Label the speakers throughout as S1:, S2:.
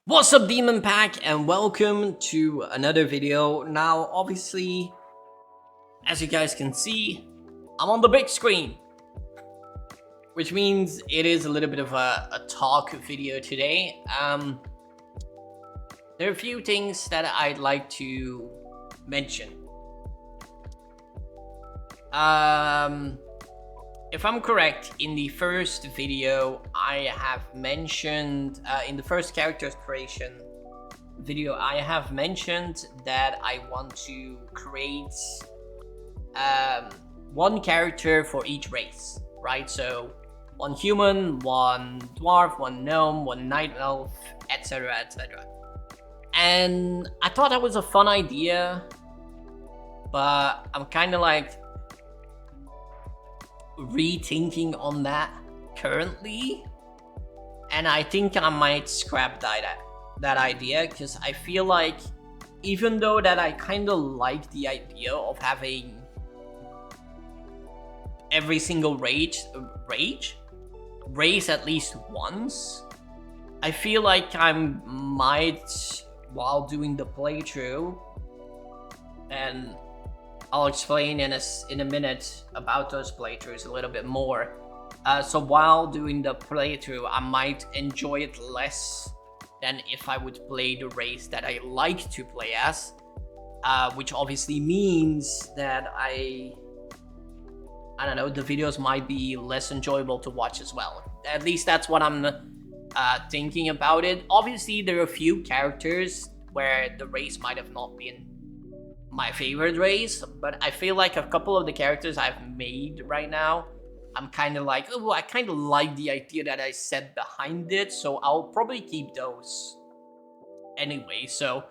S1: What's up, Demon Pack, and welcome to another video. Now, obviously, as you guys can see, I'm on the big screen, which means it is a little bit of a talk video today. There are a few things that I'd like to mention. If I'm correct, in the first video, I have mentioned, in the first character creation video, I have mentioned that I want to create one character for each race, right? So one human, one dwarf, one gnome, one night elf, etc, etc. And I thought that was a fun idea, but I'm kind of like rethinking on that currently, and I think I might scrap that idea, because I feel like even though that I kind of like the idea of having every single race at least once, I feel like I might, while doing the playthrough, and I'll explain in a minute about those playthroughs a little bit more. So while doing the playthrough, I might enjoy it less than if I would play the race that I like to play as, which obviously means that I don't know, the videos might be less enjoyable to watch as well. At least that's what I'm thinking about it. Obviously, there are a few characters where the race might have not been my favorite race, but I feel like a couple of the characters I've made right now, I'm kind of like, oh, I kind of like the idea that I set behind it, so I'll probably keep those anyway. So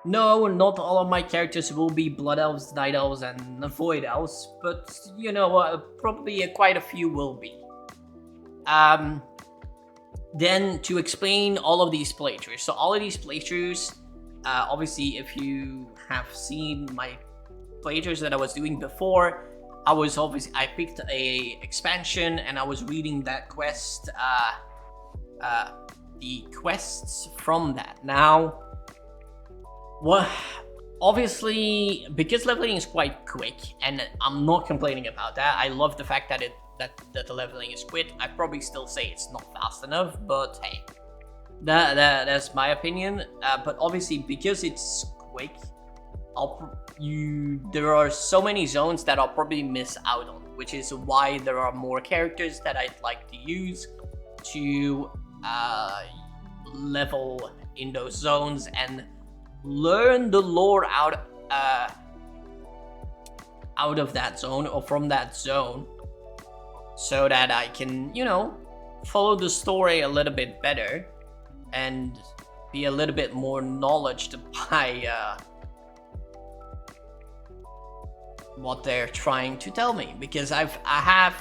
S1: no, not all of my characters will be blood elves, night elves, and void elves, but you know, probably quite a few will be. Then to explain all of these playthroughs, so all of these playthroughs, obviously, if you have seen my playthroughs that I was doing before, I picked a expansion and I was reading that quest, the quests from that. Now, obviously, because leveling is quite quick, and I'm not complaining about that. I love the fact that the leveling is quick. I probably still say it's not fast enough, but hey, that's my opinion. But obviously, because it's quick, there are so many zones that I'll probably miss out on, which is why there are more characters that I'd like to use to level in those zones and learn the lore out of that zone, or from that zone, so that I can, you know, follow the story a little bit better and be a little bit more knowledgeable by what they're trying to tell me, because I have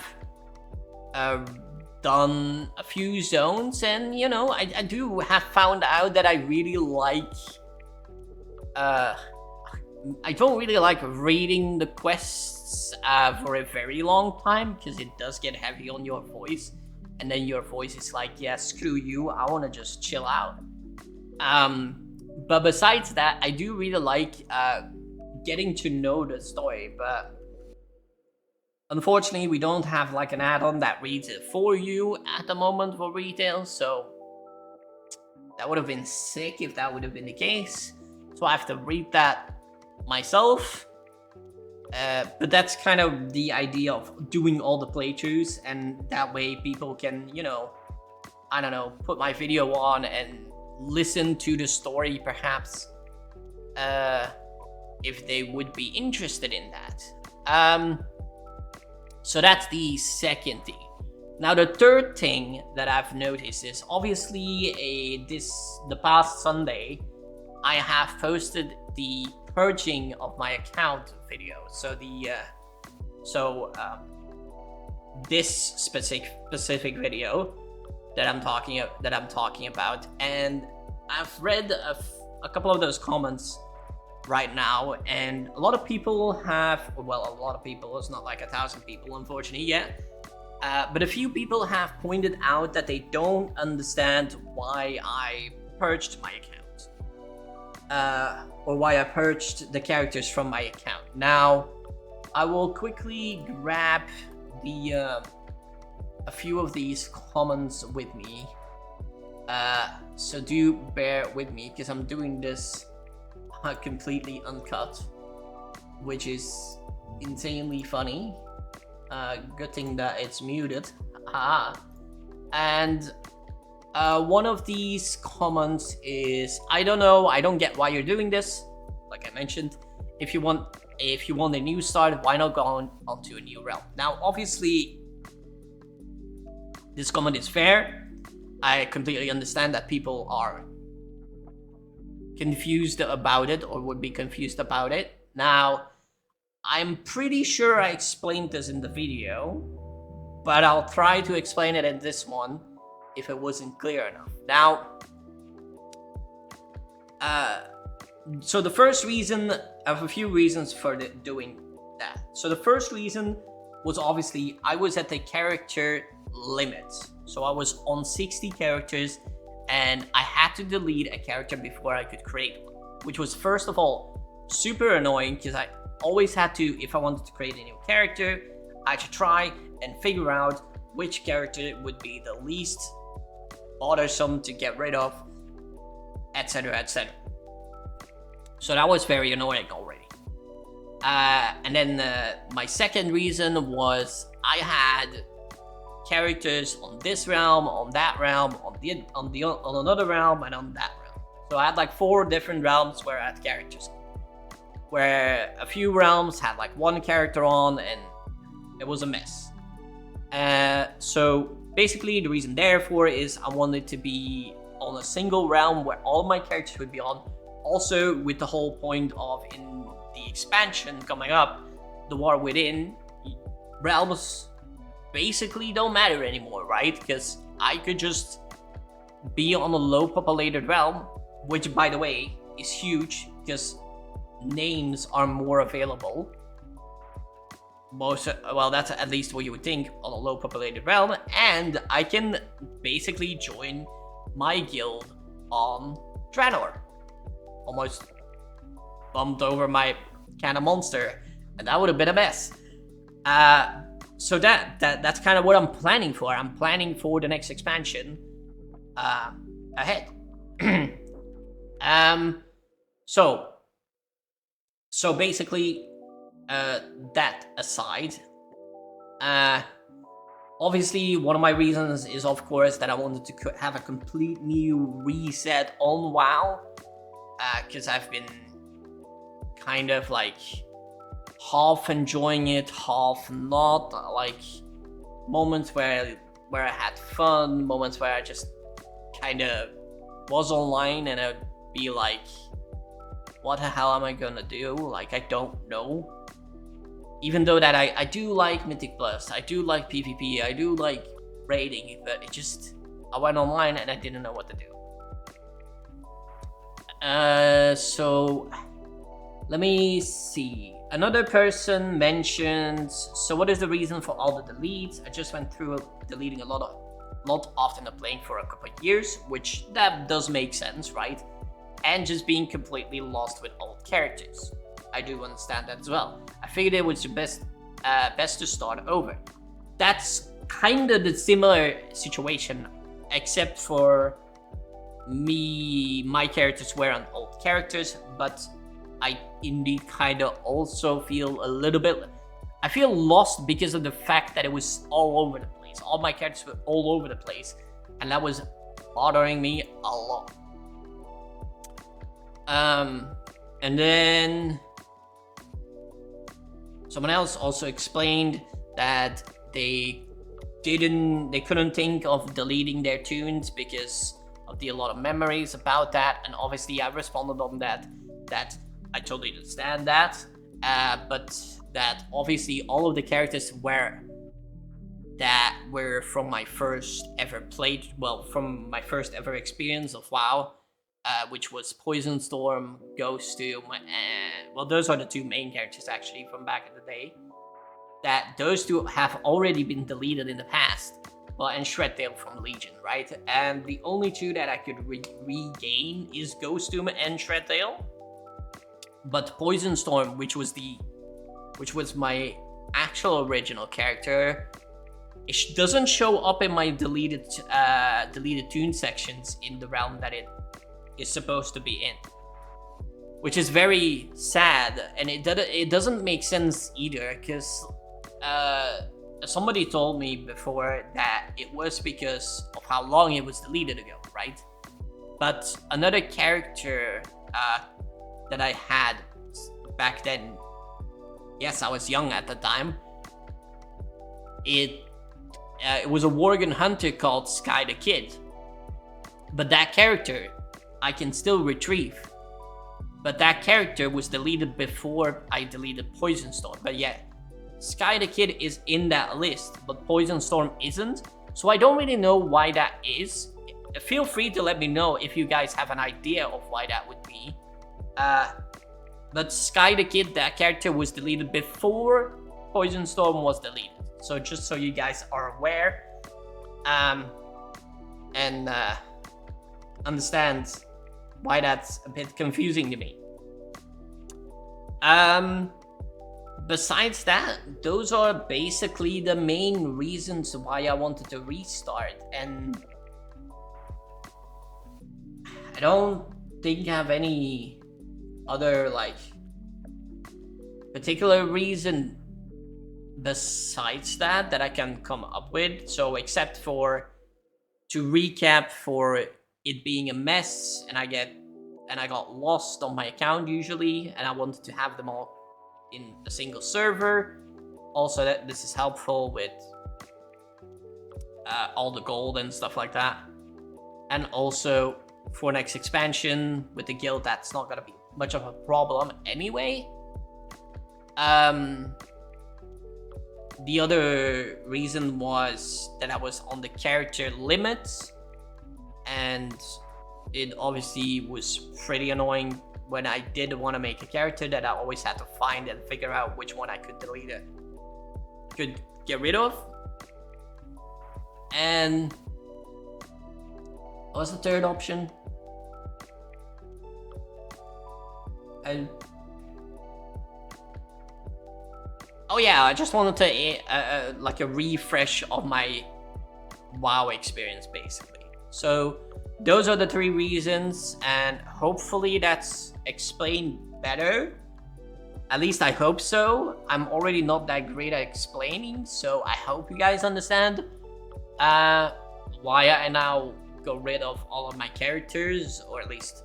S1: done a few zones, and you know, I do have found out that I really like I don't really like reading the quests for a very long time, because it does get heavy on your voice, and then your voice is like, yeah, screw you, I want to just chill out. But besides that, I do really like getting to know the story, but unfortunately we don't have like an add-on that reads it for you at the moment for retail, so that would have been sick if that would have been the case. So I have to read that myself. But that's kind of the idea of doing all the playthroughs, and that way people can, you know, I don't know, put my video on and listen to the story perhaps, if they would be interested in that. So that's the second thing. Now the third thing that I've noticed is, obviously, the past Sunday I have posted the purging of my account video. So this specific video that I'm talking about, and I've read a couple of those comments right now, and a lot of people have, well, a lot of people, it's not like 1,000 people unfortunately yet, but a few people have pointed out that they don't understand why I purged my account. Or why I purged the characters from my account. Now, I will quickly grab a few of these comments with me. So do bear with me, because I'm doing this completely uncut, which is insanely funny. Good thing that it's muted. And one of these comments is, I don't know, I don't get why you're doing this. Like I mentioned, if you want a new start, why not go onto a new realm? Now, obviously, this comment is fair. I completely understand that people are confused about it, or would be confused about it. Now, I'm pretty sure I explained this in the video, but I'll try to explain it in this one if it wasn't clear enough. Now, so the first reason, I have a few reasons for doing that. So the first reason was obviously I was at the character limit. So I was on 60 characters and I had to delete a character before I could create one, which was, first of all, super annoying, because I always had to, if I wanted to create a new character, I had to try and figure out which character would be the least bothersome to get rid of, etc, etc. So that was very annoying already. And then my second reason was I had characters on this realm, on that realm, on another realm, and on that realm. So I had like 4 different realms where I had characters, where a few realms had like 1 character on, and it was a mess. So basically the reason therefore is I wanted to be on a single realm where all my characters would be on. Also, with the whole point of, in the expansion coming up, the War Within, realms basically don't matter anymore, right? Because I could just be on a low populated realm, which, by the way, is huge because names are more available. Well, that's at least what you would think on a low populated realm, and I can basically join my guild on Draenor. Almost bumped over my kind of monster, and that would have been a mess. So that's kind of what I'm planning for. I'm planning for the next expansion ahead. So basically, that aside, obviously one of my reasons is, of course, that I wanted to have a complete new reset on WoW, because I've been kind of like half enjoying it, half not. Like moments where I had fun, moments where I just kind of was online and I'd be like, what the hell am I gonna do? Like, I don't know. Even though that I do like Mythic Plus, I do like PvP, I do like raiding, but it just, I went online and I didn't know what to do. So let me see. Another person mentioned, so what is the reason for all the deletes? I just went through deleting a lot often of playing for a couple of years, which that does make sense, right? And just being completely lost with old characters. I do understand that as well. I figured it was the best to start over. That's kind of the similar situation, except for me, my characters were on old characters, but I indeed kind of also feel a little bit, I feel lost because of the fact that it was all over the place. All my characters were all over the place, and that was bothering me a lot. And then someone else also explained that they couldn't think of deleting their toons because of a lot of memories about that, and obviously I responded on that I totally understand that, but that obviously all of the characters were from my first ever from my first ever experience of WoW, which was Poison Storm, Ghost Doom, well, those are the 2 main characters actually from back in the day. That those 2 have already been deleted in the past. well, and Shredtail from Legion, right? And the only two that I could regain is Ghostum and Shredtail. But Poison Storm, which was my actual original character, it doesn't show up in my deleted toon sections in the realm that it is supposed to be in, which is very sad, and it doesn't make sense either, because somebody told me before that it was because of how long it was deleted ago, right? But another character that I had back then, yes, I was young at the time, it was a Worgen Hunter called Sky the Kid. But that character I can still retrieve. But that character was deleted before I deleted Poison Storm. But yeah, Sky the Kid is in that list, but Poison Storm isn't. So I don't really know why that is. Feel free to let me know if you guys have an idea of why that would be. But Sky the Kid, that character was deleted before Poison Storm was deleted. So just so you guys are aware, and understand why that's a bit confusing to me. Besides that, those are basically the main reasons why I wanted to restart, and I don't think I have any other like particular reason besides that I can come up with. So except for, to recap, for it being a mess and I got lost on my account usually, and I wanted to have them all in a single server. Also, that this is helpful with all the gold and stuff like that. And also for next expansion with the guild, that's not gonna be much of a problem anyway. The other reason was that I was on the character limits, and it obviously was pretty annoying when I did want to make a character that I always had to find and figure out which one I could could get rid of. And what was the third option? Oh yeah, I just wanted to like a refresh of my WoW experience, basically. So those are the three reasons, and hopefully that's explained better. At least I hope so. I'm already not that great at explaining, so I hope you guys understand why I now got rid of all of my characters, or at least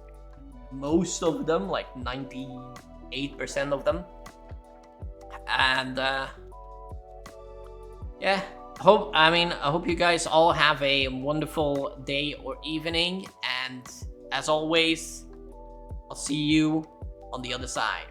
S1: most of them, like 98% of them. And yeah, I hope you guys all have a wonderful day or evening, and as always, I'll see you on the other side.